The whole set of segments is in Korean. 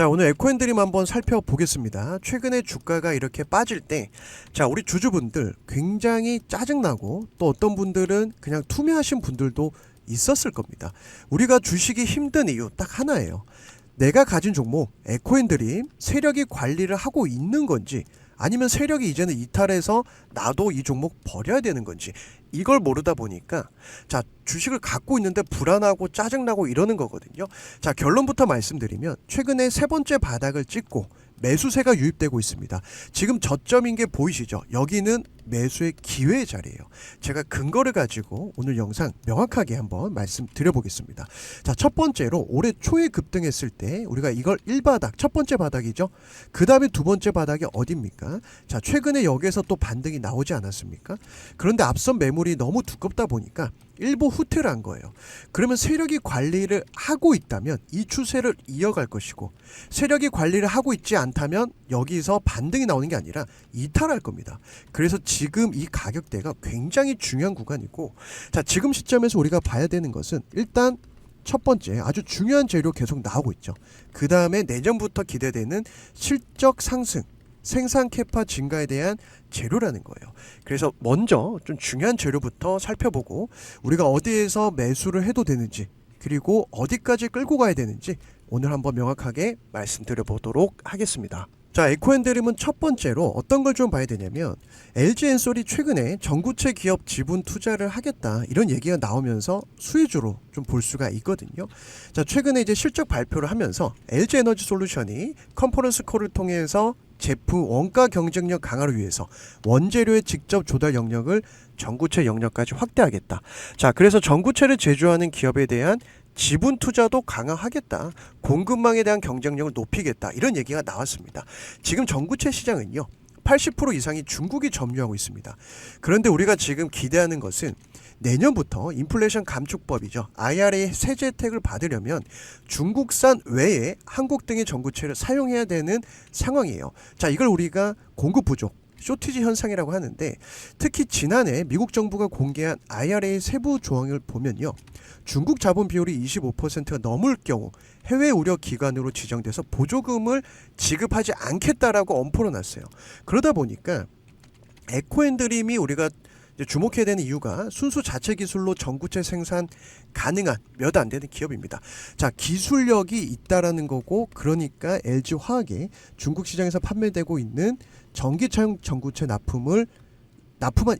자, 오늘 에코앤드림 한번 살펴보겠습니다. 최근에 주가가 이렇게 빠질 때, 자, 우리 주주분들 굉장히 짜증나고 또 어떤 분들은 그냥 투매하신 분들도 있었을 겁니다. 우리가 주식이 힘든 이유 딱 하나예요. 내가 가진 종목 에코앤드림 세력이 관리를 하고 있는 건지, 아니면 세력이 이제는 이탈해서 나도 이 종목 버려야 되는 건지, 이걸 모르다 보니까 자, 주식을 갖고 있는데 불안하고 짜증나고 이러는 거거든요. 자, 결론부터 말씀드리면 최근에 세 번째 바닥을 찍고 매수세가 유입되고 있습니다. 지금 저점인 게 보이시죠? 여기는 매수의 기회의 자리예요. 제가 근거를 가지고 오늘 영상 명확하게 한번 말씀드려보겠습니다. 자, 첫 번째로 올해 초에 급등했을 때 우리가 이걸 1바닥, 첫 번째 바닥이죠. 그 다음에 두 번째 바닥이 어딥니까? 자, 최근에 여기에서 또 반등이 나오지 않았습니까? 그런데 앞선 매물이 너무 두껍다 보니까 일부 후퇴를 한 거예요. 그러면 세력이 관리를 하고 있다면 이 추세를 이어갈 것이고, 세력이 관리를 하고 있지 않다면 여기서 반등이 나오는 게 아니라 이탈할 겁니다. 그래서 지금 이 가격대가 굉장히 중요한 구간이고, 자, 지금 시점에서 우리가 봐야 되는 것은 일단 첫 번째 아주 중요한 재료 계속 나오고 있죠. 그 다음에 내년부터 기대되는 실적 상승, 생산 캐파 증가에 대한 재료라는 거예요. 그래서 먼저 좀 중요한 재료부터 살펴보고 우리가 어디에서 매수를 해도 되는지, 그리고 어디까지 끌고 가야 되는지 오늘 한번 명확하게 말씀드려 보도록 하겠습니다. 자, 에코앤드림은 첫 번째로 어떤 걸 좀 봐야 되냐면, LG엔솔이 최근에 전구체 기업 지분 투자를 하겠다 이런 얘기가 나오면서 수혜주로 좀 볼 수가 있거든요. 자, 최근에 이제 실적 발표를 하면서 LG에너지솔루션이 컨퍼런스 콜을 통해서 제품 원가 경쟁력 강화를 위해서 원재료의 직접 조달 영역을 전구체 영역까지 확대하겠다. 자, 그래서 전구체를 제조하는 기업에 대한 지분 투자도 강화하겠다. 공급망에 대한 경쟁력을 높이겠다. 이런 얘기가 나왔습니다. 지금 전구체 시장은요, 80% 이상이 중국이 점유하고 있습니다. 그런데 우리가 지금 기대하는 것은 내년부터 인플레이션 감축법이죠. IRA 세제 혜택을 받으려면 중국산 외에 한국 등의 전구체를 사용해야 되는 상황이에요. 자, 이걸 우리가 공급 부족, 쇼티지 현상이라고 하는데, 특히 지난해 미국 정부가 공개한 IRA 세부 조항을 보면요, 중국 자본 비율이 25%가 넘을 경우 해외 우려 기관으로 지정돼서 보조금을 지급하지 않겠다라고 엄포를 놨어요. 그러다 보니까 에코앤드림이 우리가 주목해야 되는 이유가 순수 자체 기술로 전구체 생산 가능한 몇 안 되는 기업입니다. 자, 기술력이 있다라는 거고, 그러니까 LG화학이 중국 시장에서 판매되고 있는 전기차용 전구체 납품한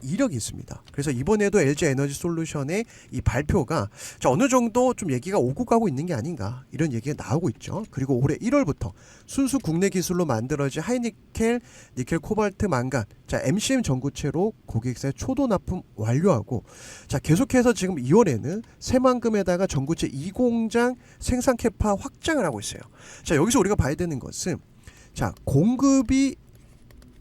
이력이 있습니다. 그래서 이번에도 LG에너지솔루션의 이 발표가 어느 정도 좀 얘기가 오고 가고 있는 게 아닌가, 이런 얘기가 나오고 있죠. 그리고 올해 1월부터 순수 국내 기술로 만들어진 하이니켈, 니켈, 코발트, 망간, 자, MCM 전구체로 고객사에 초도 납품 완료하고, 자, 계속해서 지금 2월에는 새만금에다가 전구체 2공장 생산 캐파 확장을 하고 있어요. 자, 여기서 우리가 봐야 되는 것은, 자, 공급이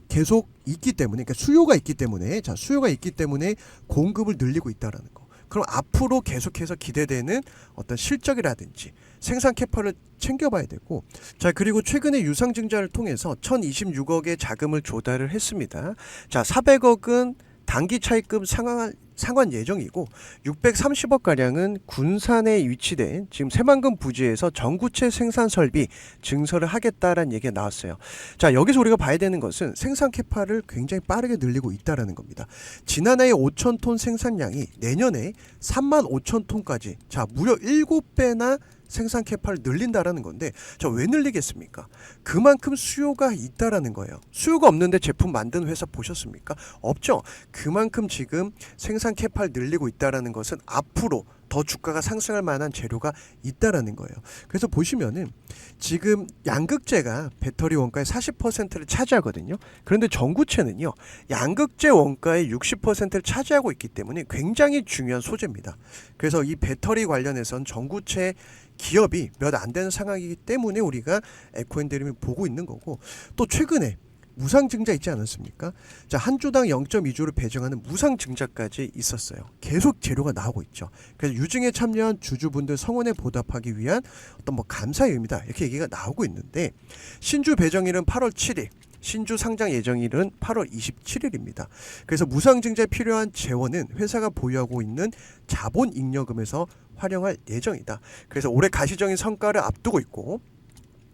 계속 있기 때문에, 그러니까 수요가 있기 때문에, 자, 수요가 있기 때문에 공급을 늘리고 있다라는 거. 그럼 앞으로 계속해서 기대되는 어떤 실적이라든지 생산 캐파를 챙겨봐야 되고, 자, 그리고 최근에 유상증자를 통해서 1026억의 자금을 조달을 했습니다. 자, 400억은 단기 차입금 상환 예정이고, 630억 가량은 군산에 위치된 지금 새만금 부지에서 전구체 생산 설비 증설을 하겠다라는 얘기가 나왔어요. 자, 여기서 우리가 봐야 되는 것은 생산 캐파를 굉장히 빠르게 늘리고 있다라는 겁니다. 지난해의 5,000톤 생산량이 내년에 35,000톤까지, 자, 무려 7배나 생산 캐파를 늘린다라는 건데, 자, 왜 늘리겠습니까? 그만큼 수요가 있다라는 거예요. 수요가 없는데 제품 만드는 회사 보셨습니까? 없죠. 그만큼 지금 생산 캐파를 늘리고 있다라는 것은 앞으로 더 주가가 상승할 만한 재료가 있다라는 거예요. 그래서 보시면은 지금 양극재가 배터리 원가의 40%를 차지하거든요. 그런데 전구체는요, 양극재 원가의 60%를 차지하고 있기 때문에 굉장히 중요한 소재입니다. 그래서 이 배터리 관련해서는 전구체 기업이 몇 안 되는 상황이기 때문에 우리가 에코앤드림을 보고 있는 거고, 또 최근에 무상증자 있지 않았습니까? 자, 한 주당 0.2주를 배정하는 무상증자까지 있었어요. 계속 재료가 나오고 있죠. 그래서 유증에 참여한 주주분들 성원에 보답하기 위한 어떤 감사의 의미다, 이렇게 얘기가 나오고 있는데, 신주 배정일은 8월 7일, 신주 상장 예정일은 8월 27일입니다. 그래서 무상증자에 필요한 재원은 회사가 보유하고 있는 자본 잉여금에서 활용할 예정이다. 그래서 올해 가시적인 성과를 앞두고 있고,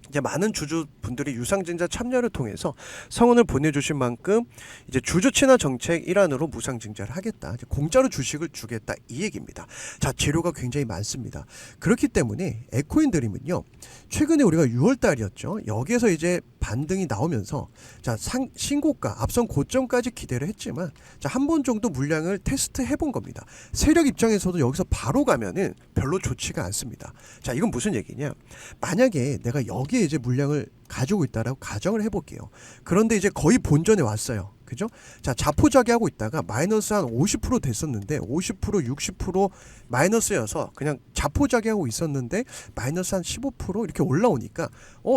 이제 많은 주주분들이 유상증자 참여를 통해서 성원을 보내주신 만큼 이제 주주 친화 정책 일환으로 무상증자를 하겠다. 이제 공짜로 주식을 주겠다 이 얘기입니다. 자, 재료가 굉장히 많습니다. 그렇기 때문에 에코인 드림은요. 최근에 우리가 6월 달이었죠. 여기에서 이제 반등이 나오면서 자, 신고가 앞선 고점까지 기대를 했지만 자, 한 번 정도 물량을 테스트 해본 겁니다. 세력 입장에서도 여기서 바로 가면은 별로 좋지가 않습니다. 자, 이건 무슨 얘기냐? 만약에 내가 여기에 이제 물량을 가지고 있다라고 가정을 해볼게요. 그런데 이제 거의 본전에 왔어요. 그죠? 자, 자포자기하고 있다가 마이너스 한 50% 됐었는데 50% 60% 마이너스여서 그냥 자포자기하고 있었는데 마이너스 한 15% 이렇게 올라오니까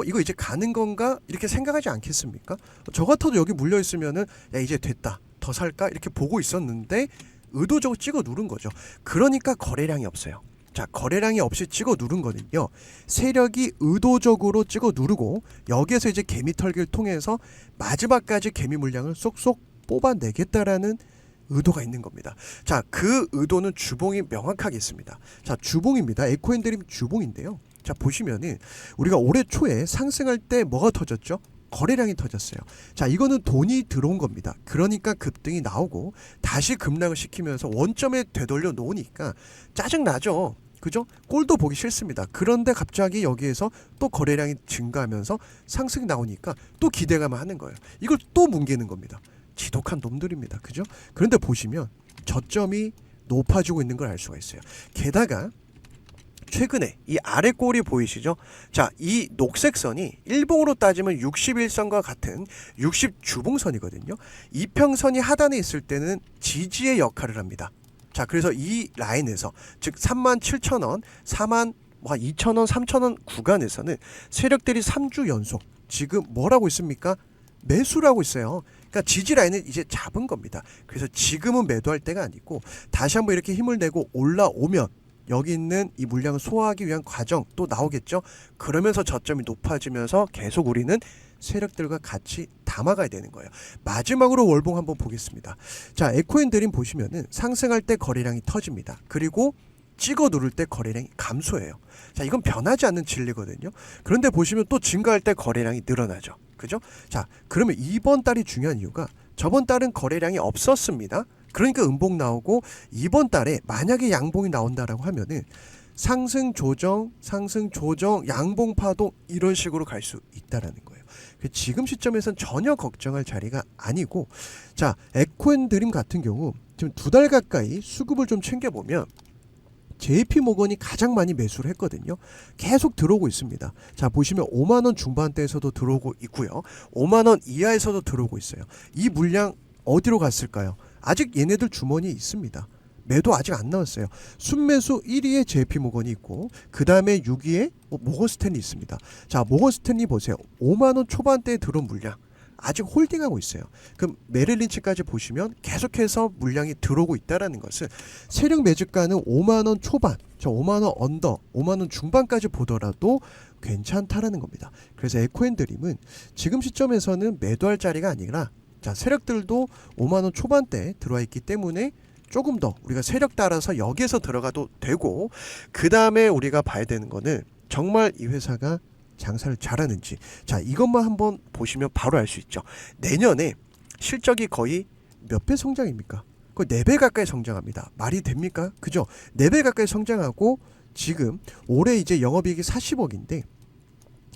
이거 이제 가는 건가 이렇게 생각하지 않겠습니까? 저 같아도 여기 물려 있으면은 야 이제 됐다 더 살까 이렇게 보고 있었는데 의도적으로 찍어 누른 거죠. 그러니까 거래량이 없어요. 자, 거래량이 없이 찍어 누른 거는요. 세력이 의도적으로 찍어 누르고 여기에서 이제 개미 털기를 통해서 마지막까지 개미 물량을 쏙쏙 뽑아내겠다라는 의도가 있는 겁니다. 자, 그 의도는 주봉이 명확하게 있습니다. 자, 주봉입니다. 에코인 드림 주봉인데요. 자, 보시면은 우리가 올해 초에 상승할 때 뭐가 터졌죠? 거래량이 터졌어요. 자, 이거는 돈이 들어온 겁니다. 그러니까 급등이 나오고 다시 급락을 시키면서 원점에 되돌려 놓으니까 짜증나죠. 그죠? 꼴도 보기 싫습니다. 그런데 갑자기 여기에서 또 거래량이 증가하면서 상승이 나오니까 또 기대감을 하는 거예요. 이걸 또 뭉개는 겁니다. 지독한 놈들입니다. 그죠? 그런데 보시면 저점이 높아지고 있는 걸 알 수가 있어요. 게다가 최근에 이 아래 꼴이 보이시죠? 자, 이 녹색 선이 일봉으로 따지면 61선과 같은 60주봉선이거든요. 이평선이 하단에 있을 때는 지지의 역할을 합니다. 자, 그래서 이 라인에서 즉 37,000원, 42,000원, 3,000원 구간에서는 세력들이 3주 연속 지금 뭐라고 있습니까? 매수를 하고 있어요. 그러니까 지지 라인을 이제 잡은 겁니다. 그래서 지금은 매도할 때가 아니고 다시 한번 이렇게 힘을 내고 올라오면 여기 있는 이 물량을 소화하기 위한 과정 또 나오겠죠. 그러면서 저점이 높아지면서 계속 우리는 세력들과 같이 담아가야 되는 거예요. 마지막으로 월봉 한번 보겠습니다. 자, 에코인 드림 보시면은 상승할 때 거래량이 터집니다. 그리고 찍어 누를 때 거래량이 감소해요. 자, 이건 변하지 않는 진리거든요. 그런데 보시면 또 증가할 때 거래량이 늘어나죠. 그죠? 자, 그러면 이번 달이 중요한 이유가 저번 달은 거래량이 없었습니다. 그러니까 음봉 나오고 이번 달에 만약에 양봉이 나온다라고 하면은 상승 조정, 양봉 파동 이런 식으로 갈 수 있다라는 거예요. 지금 시점에선 전혀 걱정할 자리가 아니고 자, 에코인 드림 같은 경우 지금 2달 가까이 수급을 좀 챙겨보면 JP모건이 가장 많이 매수를 했거든요. 계속 들어오고 있습니다. 자, 보시면 5만원 중반대에서도 들어오고 있고요. 5만원 이하에서도 들어오고 있어요. 이 물량 어디로 갔을까요? 아직 얘네들 주머니에 있습니다. 매도 아직 안 나왔어요. 순매수 1위에 JP모건이 있고 그 다음에 6위에 모건스탠리 있습니다. 자, 모건스탠리 보세요. 5만원 초반대에 들어온 물량 아직 홀딩하고 있어요. 그럼 메릴린치까지 보시면 계속해서 물량이 들어오고 있다는 것은 세력 매집가는 5만원 초반, 저 5만원 언더, 5만원 중반까지 보더라도 괜찮다라는 겁니다. 그래서 에코인 드림은 지금 시점에서는 매도할 자리가 아니라 자, 세력들도 5만원 초반대에 들어와 있기 때문에 조금 더 우리가 세력 따라서 여기에서 들어가도 되고 그 다음에 우리가 봐야 되는 거는 정말 이 회사가 장사를 잘하는지 자, 이것만 한번 보시면 바로 알 수 있죠. 내년에 실적이 거의 몇 배 성장입니까? 거의 4배 가까이 성장합니다. 말이 됩니까? 그죠? 4배 가까이 성장하고 지금 올해 이제 영업이익이 40억인데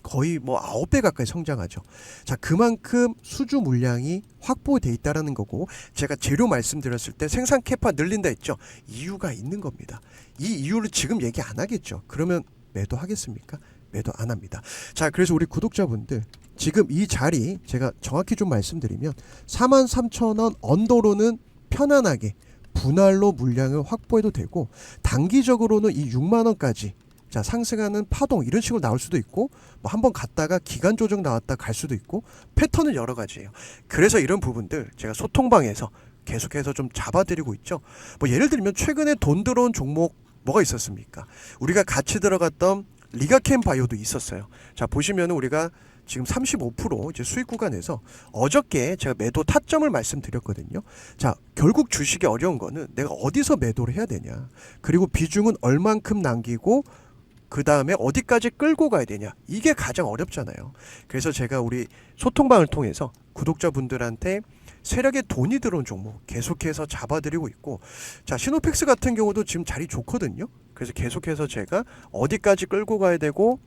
거의 9배 가까이 성장하죠. 자, 그만큼 수주 물량이 확보돼 있다라는 거고 제가 재료 말씀드렸을 때 생산 캐파 늘린다 했죠. 이유가 있는 겁니다. 이 이유를 지금 얘기 안 하겠죠. 그러면 매도하겠습니까? 매도 안 합니다. 자, 그래서 우리 구독자분들 지금 이 자리 제가 정확히 좀 말씀드리면 43,000원 언더로는 편안하게 분할로 물량을 확보해도 되고 단기적으로는 이 6만원까지 자, 상승하는 파동 이런 식으로 나올 수도 있고 한번 갔다가 기간 조정 나왔다 갈 수도 있고 패턴은 여러 가지예요. 그래서 이런 부분들 제가 소통방에서 계속해서 좀 잡아드리고 있죠. 예를 들면 최근에 돈 들어온 종목 뭐가 있었습니까? 우리가 같이 들어갔던 리가캠 바이오도 있었어요. 자, 보시면 우리가 지금 35% 이제 수익 구간에서 어저께 제가 매도 타점을 말씀드렸거든요. 자, 결국 주식이 어려운 거는 내가 어디서 매도를 해야 되냐. 그리고 비중은 얼만큼 남기고 그 다음에 어디까지 끌고 가야 되냐, 이게 가장 어렵잖아요. 그래서 제가 우리 소통방을 통해서 구독자분들한테 세력에 돈이 들어온 종목 계속해서 잡아드리고 있고, 자 시노펙스 같은 경우도 지금 자리 좋거든요. 그래서 계속해서 제가 어디까지 끌고 가야 되고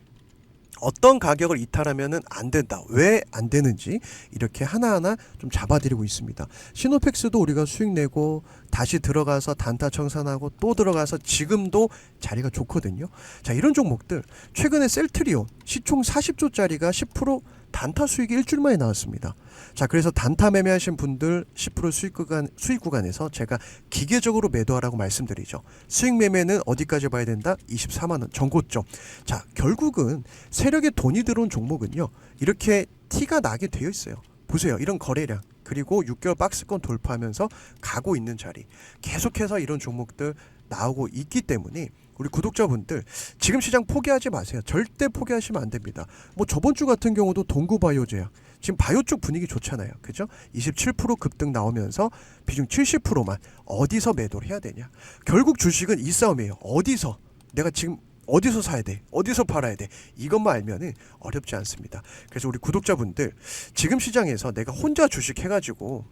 어떤 가격을 이탈하면은 안 된다, 왜 안 되는지 이렇게 하나하나 좀 잡아드리고 있습니다. 시노펙스도 우리가 수익 내고 다시 들어가서 단타 청산하고 또 들어가서 지금도 자리가 좋거든요. 자 이런 종목들 최근에 셀트리온 시총 40조짜리가 10% 단타 수익이 일주일 만에 나왔습니다. 자 그래서 단타 매매하신 분들 10% 수익 구간에서 제가 기계적으로 매도하라고 말씀드리죠. 수익 매매는 어디까지 봐야 된다? 24만원 전고점. 자 결국은 세력에 돈이 들어온 종목은요 이렇게 티가 나게 되어 있어요. 보세요, 이런 거래량, 그리고 6개월 박스권 돌파하면서 가고 있는 자리, 계속해서 이런 종목들 나오고 있기 때문에 우리 구독자분들 지금 시장 포기하지 마세요. 절대 포기하시면 안 됩니다. 뭐 저번 주 같은 경우도 동구바이오제약, 지금 바이오 쪽 분위기 좋잖아요. 그죠? 27% 급등 나오면서 비중 70%만 어디서 매도를 해야 되냐. 결국 주식은 이 싸움이에요. 어디서, 내가 지금 어디서 사야 돼, 어디서 팔아야 돼, 이것만 알면은 어렵지 않습니다. 그래서 우리 구독자분들 지금 시장에서 내가 혼자 주식 해가지고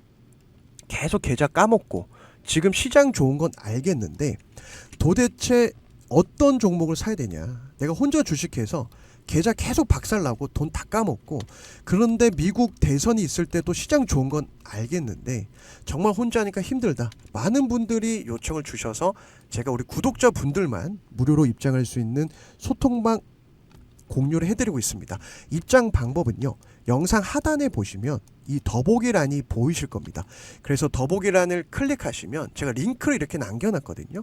계속 계좌 까먹고 지금 시장 좋은 건 알겠는데 도대체 어떤 종목을 사야 되냐. 내가 혼자 주식해서 계좌 계속 박살나고 돈 다 까먹고, 그런데 미국 대선이 있을 때도 시장 좋은 건 알겠는데 정말 혼자 하니까 힘들다. 많은 분들이 요청을 주셔서 제가 우리 구독자분들만 무료로 입장할 수 있는 소통방 공유를 해드리고 있습니다. 입장 방법은요, 영상 하단에 보시면 이 더보기란이 보이실 겁니다. 그래서 더보기란을 클릭하시면 제가 링크를 이렇게 남겨놨거든요.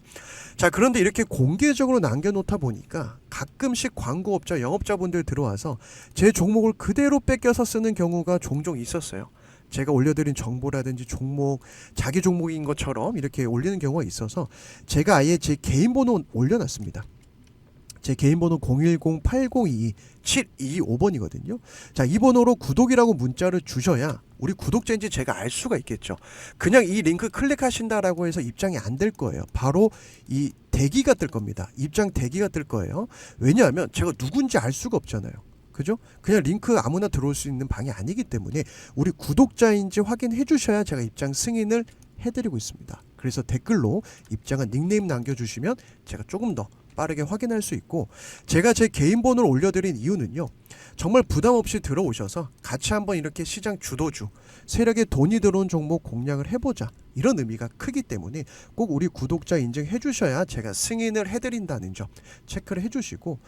자 그런데 이렇게 공개적으로 남겨놓다 보니까 가끔씩 광고업자 영업자분들 들어와서 제 종목을 그대로 뺏겨서 쓰는 경우가 종종 있었어요. 제가 올려드린 정보라든지 종목 자기 종목인 것처럼 이렇게 올리는 경우가 있어서 제가 아예 제 개인 번호 올려놨습니다. 제 개인 번호 010-8022-7225번이거든요. 자, 이 번호로 구독이라고 문자를 주셔야 우리 구독자인지 제가 알 수가 있겠죠. 그냥 이 링크 클릭하신다라고 해서 입장이 안 될 거예요. 바로 이 대기가 뜰 겁니다. 입장 대기가 뜰 거예요. 왜냐하면 제가 누군지 알 수가 없잖아요. 그죠? 그냥 링크 아무나 들어올 수 있는 방이 아니기 때문에 우리 구독자인지 확인해 주셔야 제가 입장 승인을 해드리고 있습니다. 그래서 댓글로 입장한 닉네임 남겨주시면 제가 조금 더 빠르게 확인할 수 있고, 제가 제 개인 번호를 올려드린 이유는요, 정말 부담 없이 들어오셔서 같이 한번 이렇게 시장 주도주, 세력에 돈이 들어온 종목 공략을 해보자, 이런 의미가 크기 때문에 꼭 우리 구독자 인증해 주셔야 제가 승인을 해드린다는 점 체크를 해주시고,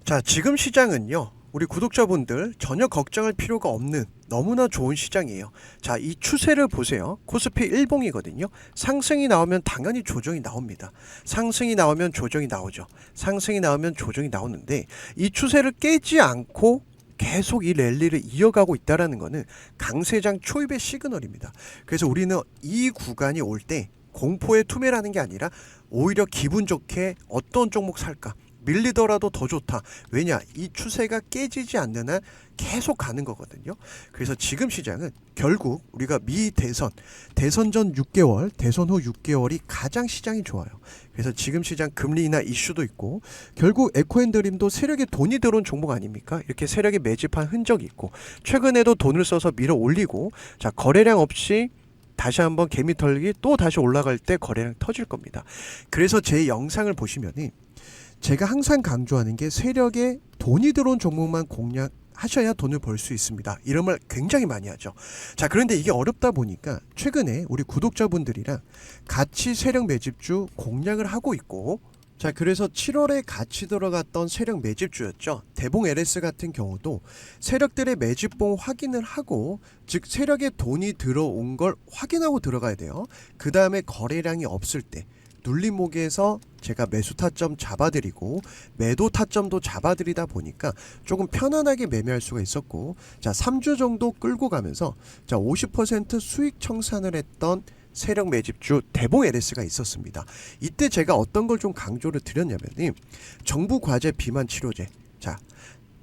자 지금 시장은요 우리 구독자분들 전혀 걱정할 필요가 없는 너무나 좋은 시장이에요. 자 이 추세를 보세요. 코스피 일봉이거든요. 상승이 나오면 당연히 조정이 나옵니다. 상승이 나오면 조정이 나오죠. 상승이 나오면 조정이 나오는데 이 추세를 깨지 않고 계속 이 랠리를 이어가고 있다는 것은 강세장 초입의 시그널입니다. 그래서 우리는 이 구간이 올 때 공포에 투매라는 게 아니라 오히려 기분 좋게 어떤 종목 살까, 밀리더라도 더 좋다. 왜냐? 이 추세가 깨지지 않는 한 계속 가는 거거든요. 그래서 지금 시장은 결국 우리가 미 대선, 대선 전 6개월, 대선 후 6개월이 가장 시장이 좋아요. 그래서 지금 시장 금리 인하 이슈도 있고, 결국 에코앤드림도 세력에 돈이 들어온 종목 아닙니까? 이렇게 세력에 매집한 흔적이 있고, 최근에도 돈을 써서 밀어 올리고, 자 거래량 없이 다시 한번 개미 털기, 또 다시 올라갈 때 거래량 터질 겁니다. 그래서 제 영상을 보시면은 제가 항상 강조하는 게 세력에 돈이 들어온 종목만 공략하셔야 돈을 벌 수 있습니다. 이런 말 굉장히 많이 하죠. 자 그런데 이게 어렵다 보니까 최근에 우리 구독자분들이랑 같이 세력 매집주 공략을 하고 있고, 자 그래서 7월에 같이 들어갔던 세력 매집주였죠. 대봉 LS 같은 경우도 세력들의 매집봉 확인을 하고, 즉 세력에 돈이 들어온 걸 확인하고 들어가야 돼요. 그 다음에 거래량이 없을 때 눌림목에서 제가 매수 타점 잡아드리고 매도 타점도 잡아드리다 보니까 조금 편안하게 매매할 수가 있었고, 자 3주 정도 끌고 가면서 자 50% 수익 청산을 했던 세력 매집주 대봉 LS가 있었습니다. 이때 제가 어떤 걸 좀 강조를 드렸냐면 정부 과제 비만 치료제, 자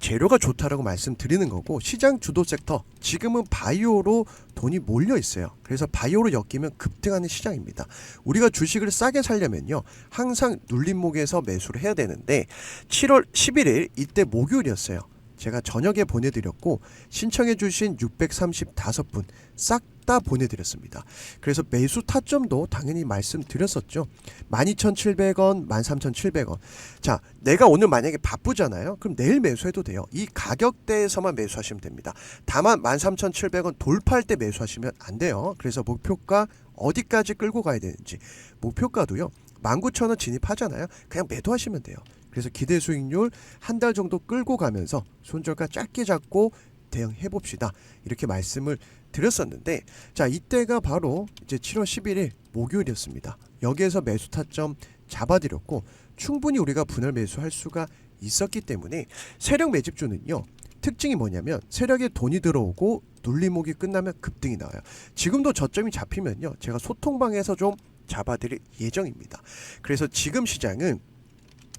재료가 좋다라고 말씀드리는 거고, 시장 주도 섹터 지금은 바이오로 돈이 몰려 있어요. 그래서 바이오로 엮이면 급등하는 시장입니다. 우리가 주식을 싸게 살려면요, 항상 눌림목에서 매수를 해야 되는데 7월 11일 이때 목요일이었어요. 제가 저녁에 보내드렸고 신청해 주신 635분 싹 다 보내드렸습니다. 그래서 매수 타점도 당연히 말씀드렸었죠. 12,700원, 13,700원. 자, 내가 오늘 만약에 바쁘잖아요. 그럼 내일 매수해도 돼요. 이 가격대에서만 매수하시면 됩니다. 다만 13,700원 돌파할 때 매수하시면 안 돼요. 그래서 목표가 어디까지 끌고 가야 되는지, 목표가도요 19,000원 진입하잖아요. 그냥 매도하시면 돼요. 그래서 기대 수익률 한 달 정도 끌고 가면서 손절가 짧게 잡고 대응해 봅시다. 이렇게 말씀을 드렸었는데, 자, 이때가 바로 이제 7월 11일 목요일이었습니다. 여기에서 매수 타점 잡아드렸고 충분히 우리가 분할 매수할 수가 있었기 때문에, 세력 매집주는요 특징이 뭐냐면 세력에 돈이 들어오고 눌림목이 끝나면 급등이 나와요. 지금도 저점이 잡히면요 제가 소통방에서 좀 잡아드릴 예정입니다. 그래서 지금 시장은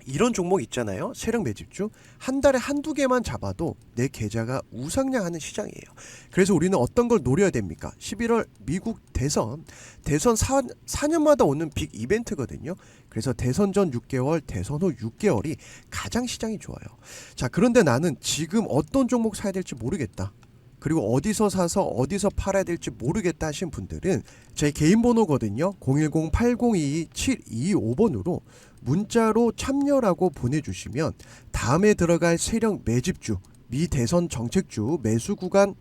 이런 종목 있잖아요. 세력 매집주 한 달에 한두 개만 잡아도 내 계좌가 우상향하는 시장이에요. 그래서 우리는 어떤 걸 노려야 됩니까? 11월 미국 대선 4년마다 오는 빅 이벤트거든요. 그래서 대선 전 6개월, 대선 후 6개월이 가장 시장이 좋아요. 자, 그런데 나는 지금 어떤 종목 사야 될지 모르겠다, 그리고 어디서 사서 어디서 팔아야 될지 모르겠다 하신 분들은 제 개인 번호거든요. 010-8022-725번으로 문자로 참여라고 보내주시면 다음에 들어갈 세력 매집주, 미대선 정책주 매수 구간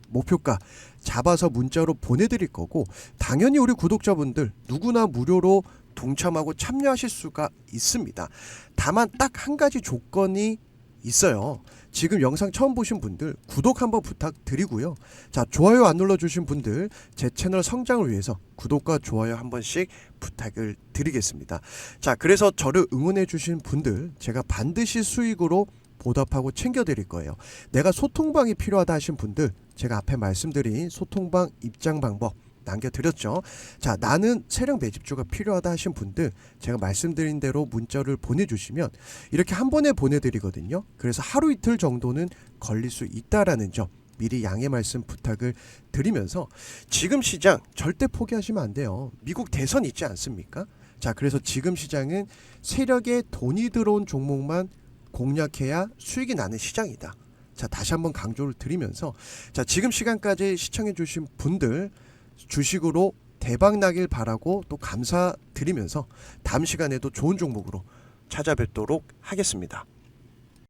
목표가 잡아서 문자로 보내드릴 거고, 당연히 우리 구독자분들 누구나 무료로 동참하고 참여하실 수가 있습니다. 다만 딱 한 가지 조건이 있어요. 지금 영상 처음 보신 분들 구독 한번 부탁드리고요. 자, 좋아요 안 눌러주신 분들 제 채널 성장을 위해서 구독과 좋아요 한 번씩 부탁을 드리겠습니다. 자, 그래서 저를 응원해 주신 분들 제가 반드시 수익으로 보답하고 챙겨드릴 거예요. 내가 소통방이 필요하다 하신 분들 제가 앞에 말씀드린 소통방 입장 방법 남겨드렸죠. 자, 나는 세력 매집주가 필요하다 하신 분들 제가 말씀드린 대로 문자를 보내주시면 이렇게 한 번에 보내드리거든요. 그래서 하루 이틀 정도는 걸릴 수 있다라는 점 미리 양해 말씀 부탁을 드리면서, 지금 시장 절대 포기하시면 안 돼요. 미국 대선 있지 않습니까? 자, 그래서 지금 시장은 세력에 돈이 들어온 종목만 공략해야 수익이 나는 시장이다. 자, 다시 한번 강조를 드리면서, 자, 지금 시간까지 시청해 주신 분들 주식으로 대박 나길 바라고 또 감사드리면서 다음 시간에도 좋은 종목으로 찾아뵙도록 하겠습니다.